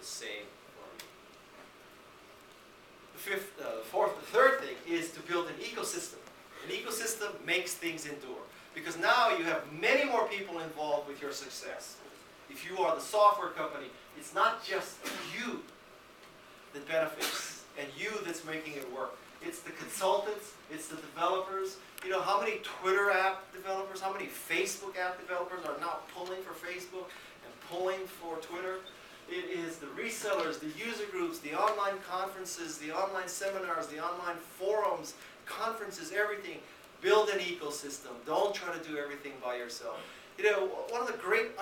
the same for me. The third thing is to build an ecosystem. An ecosystem makes things endure. Because now you have many more people involved with your success. If you are the software company, it's not just you that benefits and you that's making it work. It's the consultants, it's the developers. You know, how many Twitter app developers, how many Facebook app developers are now pulling for Facebook and pulling for Twitter? It is the resellers, the user groups, the online conferences, the online seminars, the online forums, conferences, everything. Build an ecosystem. Don't try to do everything by yourself. You know, one of the great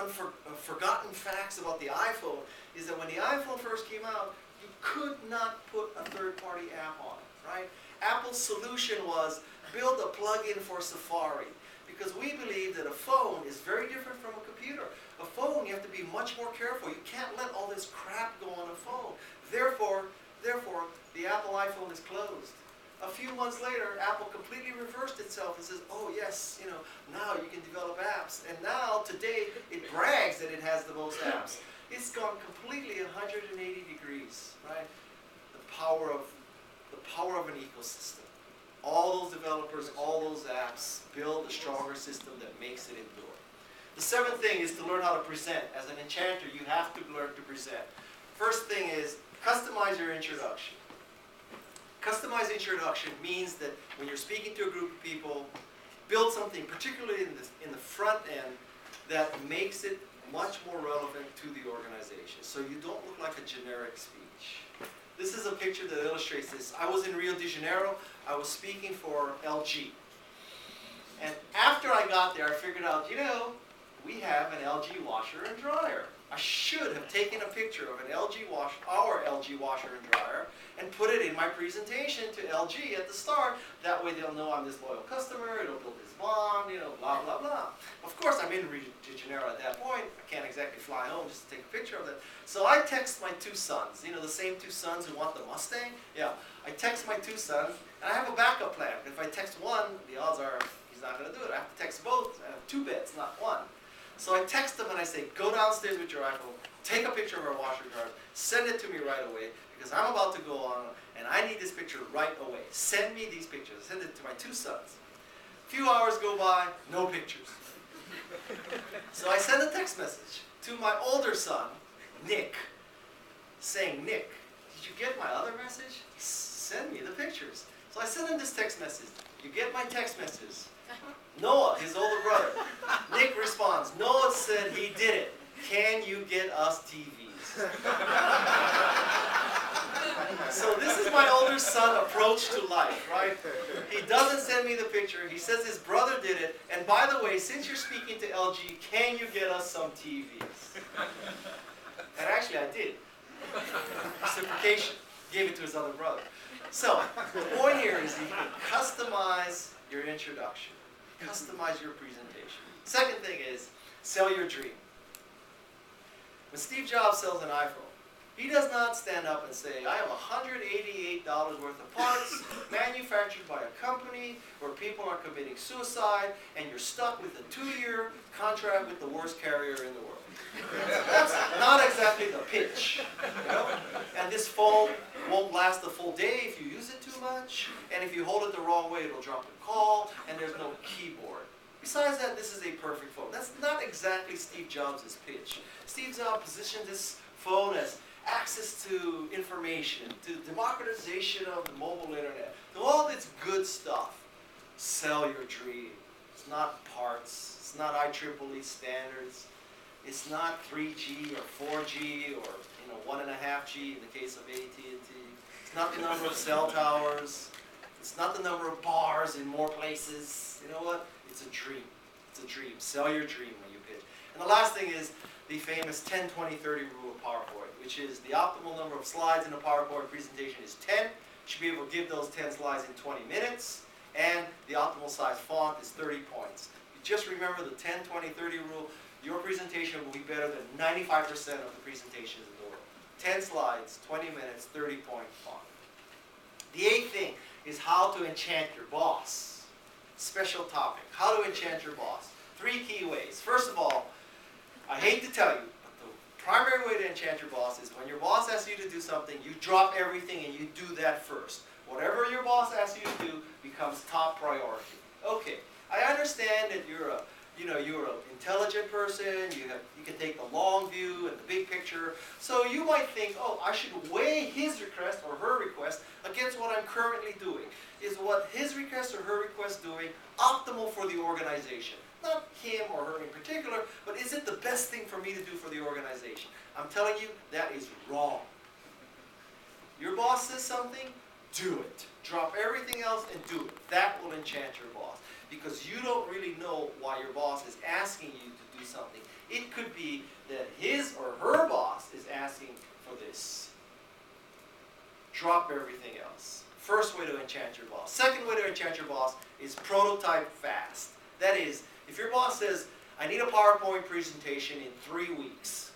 forgotten facts about the iPhone is that when the iPhone first came out, you could not put a third-party app on it, right? Apple's solution was build a plug-in for Safari, because we believe that a phone is very different from a computer. A phone, you have to be much more careful. You can't let all this crap go on a phone. Therefore, the Apple iPhone is closed. A few months later, Apple completely reversed itself and says, oh yes, you know, now you can develop apps. And now, today, it brags that it has the most apps. It's gone completely 180 degrees, right? The power of an ecosystem. All those developers, all those apps build a stronger system that makes it endure. The seventh thing is to learn how to present. As an enchanter, you have to learn to present. First thing is customize your introduction. Customized introduction means that when you're speaking to a group of people, build something, particularly in the front end, that makes it much more relevant to the organization. So you don't look like a generic speech. This is a picture that illustrates this. I was in Rio de Janeiro. I was speaking for LG. And after I got there, I figured out, you know, we have an LG washer and dryer. I should have taken a picture of our LG washer and dryer, and put it in my presentation to LG at the start. That way they'll know I'm this loyal customer, it'll build this bond, you know, blah, blah, blah. Of course, I'm in Rio de Janeiro at that point. I can't exactly fly home just to take a picture of it. So I text my two sons, you know, the same two sons who want the Mustang. Yeah, I text my two sons, and I have a backup plan. If I text one, the odds are he's not going to do it. I have to text both. I have two bets, not one. So I text them and I say, go downstairs with your iPhone, take a picture of our washer and dryer, send it to me right away, because I'm about to go on, and I need this picture right away. Send me these pictures. I send it to my two sons. A few hours go by, no pictures. So I send a text message to my older son, Nick, saying, Nick, did you get my other message? Send me the pictures. So I send him this text message. You get my text message? Noah, his older brother. Nick responds, Noah said he did it. Can you get us TVs? So this is my older son approach to life, right? He doesn't send me the picture. He says his brother did it. And by the way, since you're speaking to LG, can you get us some TVs? And actually I did. Reciprocation. Gave it to his other brother. So the point here is you can customize your introduction. Customize your presentation. Second thing is sell your dream. When Steve Jobs sells an iPhone, he does not stand up and say, I have $188 worth of parts manufactured by a company where people are committing suicide, and you're stuck with a 2-year contract with the worst carrier in the world. That's not exactly the pitch. You know? And this phone won't last a full day if you use it too much, and if you hold it the wrong way, it'll drop a call, and there's no keyboard. Besides that, this is a perfect phone. That's not exactly Steve Jobs' pitch. Steve Jobs positioned this phone as access to information, to democratization of the mobile internet, to all this good stuff. Sell your dream. It's not parts. It's not IEEE standards. It's not 3G or 4G or 1.5G in the case of AT&T. It's not the number of cell towers. It's not the number of bars in more places. You know what? It's a dream. It's a dream. Sell your dream when you pitch. And the last thing is the famous 10-20-30 rule of PowerPoint, which is the optimal number of slides in a PowerPoint presentation is 10. You should be able to give those 10 slides in 20 minutes. And the optimal size font is 30 points. You just remember the 10-20-30 rule. Your presentation will be better than 95% of the presentations in the world. 10 slides, 20 minutes, 30-point font. The eighth thing is how to enchant your boss. Special topic, how to enchant your boss. 3 key ways. First of all, I hate to tell you, but the primary way to enchant your boss is when your boss asks you to do something, you drop everything and you do that first. Whatever your boss asks you to do becomes top priority. Okay, I understand that you're an intelligent person, you can take the long view and the big picture, so you might think, oh, I should weigh his request or her request against what I'm currently doing. Is what his request or her request doing optimal for the organization? Not him or her in particular, but is it the best thing for me to do for the organization? I'm telling you, that is wrong. Your boss says something, do it. Drop everything else and do it. That will enchant your boss. Because you don't really know why your boss is asking you to do something. It could be that his or her boss is asking for this. Drop everything else. First way to enchant your boss. Second way to enchant your boss is prototype fast. That is, if your boss says, I need a PowerPoint presentation in 3 weeks,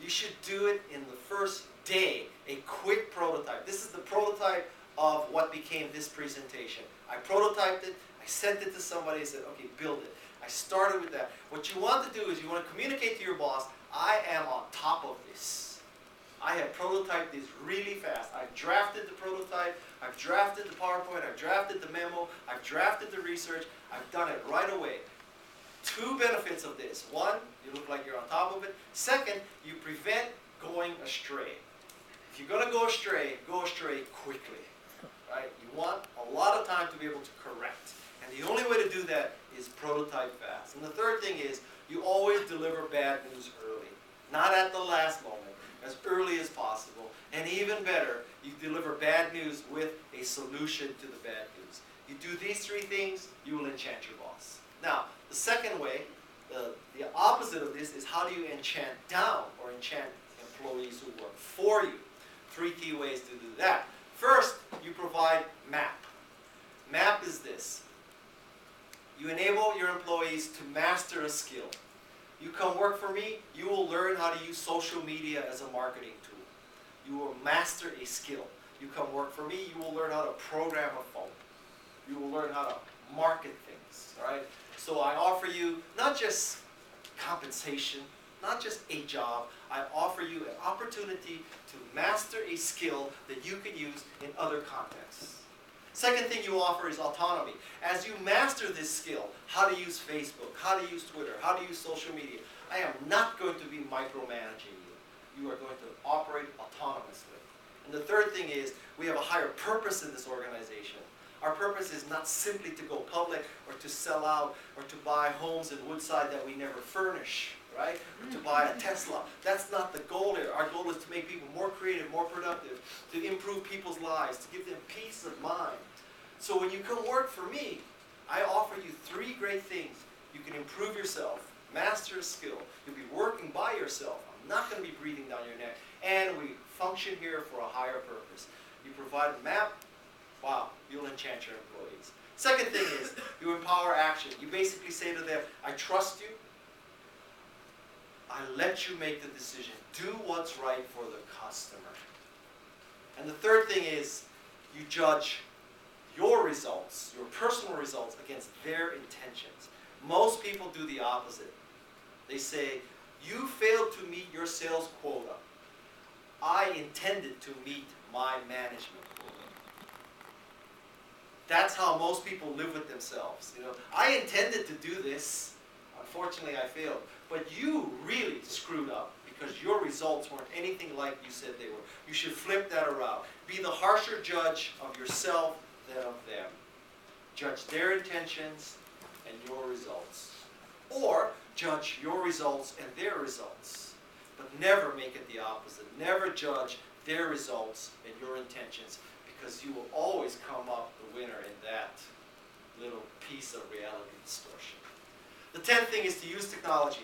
you should do it in the first day, a quick prototype. This is the prototype of what became this presentation. I prototyped it, I sent it to somebody, and said, okay, build it. I started with that. What you want to do is you want to communicate to your boss, I am on top of this. I have prototyped this really fast. I've drafted the prototype, I've drafted the PowerPoint, I've drafted the memo, I've drafted the research, I've done it right away. Two benefits of this. One, you look like you're on top of it. Second, you prevent going astray. If you're going to go astray quickly. Right? You want a lot of time to be able to correct. And the only way to do that is prototype fast. And the third thing is, you always deliver bad news early. Not at the last moment, as early as possible. And even better, you deliver bad news with a solution to the bad news. You do these three things, you will enchant your boss. Now, the second way, the opposite of this, is how do you enchant down or enchant employees who work for you? Three key ways to do that. First, you provide MAP. MAP is this. You enable your employees to master a skill. You come work for me, you will learn how to use social media as a marketing tool. You will master a skill. You come work for me, you will learn how to program a phone. You will learn how to market things, all right? So I offer you not just compensation, not just a job, I offer you an opportunity to master a skill that you can use in other contexts. Second thing you offer is autonomy. As you master this skill, how to use Facebook, how to use Twitter, how to use social media, I am not going to be micromanaging you. You are going to operate autonomously. And the third thing is, we have a higher purpose in this organization. Our purpose is not simply to go public or to sell out or to buy homes in Woodside that we never furnish, right? Or to buy a Tesla. That's not the goal here. Our goal is to make people more creative, more productive, to improve people's lives, to give them peace of mind. So when you come work for me, I offer you three great things. You can improve yourself, master a skill. You'll be working by yourself. I'm not going to be breathing down your neck. And we function here for a higher purpose. You provide a map. Wow, you'll enchant your employees. Second thing is, you empower action. You basically say to them, I trust you. I let you make the decision. Do what's right for the customer. And the third thing is, you judge your results, your personal results, against their intentions. Most people do the opposite. They say, you failed to meet your sales quota. I intended to meet my management quota. That's how most people live with themselves. You know, I intended to do this. Unfortunately, I failed. But you really screwed up because your results weren't anything like you said they were. You should flip that around. Be the harsher judge of yourself than of them. Judge their intentions and your results. Or judge your results and their results. But never make it the opposite. Never judge their results and your intentions, because you will always come up the winner in that little piece of reality distortion. The 10th thing is to use technology.